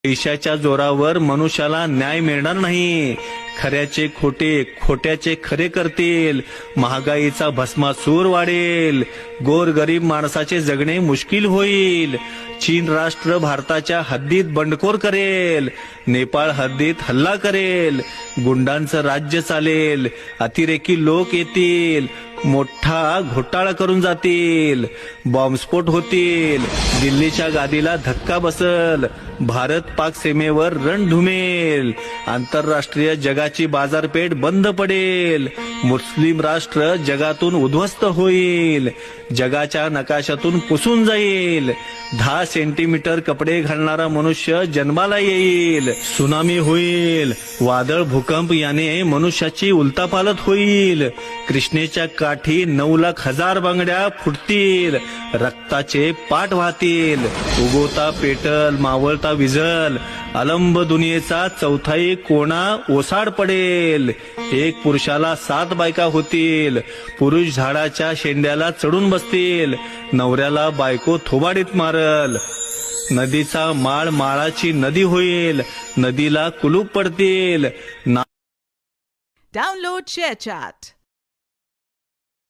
पैशाच्या जोरावर मनुष्याला न्याय मिळणार नाही. खऱ्याचे खोटे, खोट्याचे खरे करतील. महागाईचा भस्मासूर वाढेल. गोरगरीब माणसाचे जगणे मुश्किल होईल. चीन राष्ट्र भारताच्या हद्दीत बंडखोर करेल. नेपाळ हद्दीत हल्ला करेल. गुंडांचं राज्य चालेल. अतिरेकी लोक येतील. मोठा घोटाळा करून जातील. बॉम्बस्फोट होतील. दिल्लीच्या गादीला धक्का बसल. भारत पाक सीमेवर रण धुमेल. आंतरराष्ट्रीय जगाची बाजारपेठ बंद पडेल. मुस्लिम राष्ट्र जगातून उद्ध्वस्त होईल. जगाच्या नकाशातून पुसून जाईल. 10 सेंटीमीटर कपडे घालणारा मनुष्य जन्माला येईल. सुनामी होईल. वादळ, भूकंप याने मनुष्याची उलतापालत होईल. कृष्णेच्या काठी 9,00,000 बांगड्या फुटतील. रक्ताचे पाट वाहतील. उगवता पेटल, मावळता विझल. अलंब दुनियेचा चौथाई कोणा ओसाड पडेल. एक पुरुषाला 7 बायका होतील. पुरुष झाडाच्या शेंड्याला चढून बसतील. नवऱ्याला बायको थोबाडीत मारल. नदीचा माळ माळाची नदी होईल. नदीला कुलूप पडतील. Download ShareChat.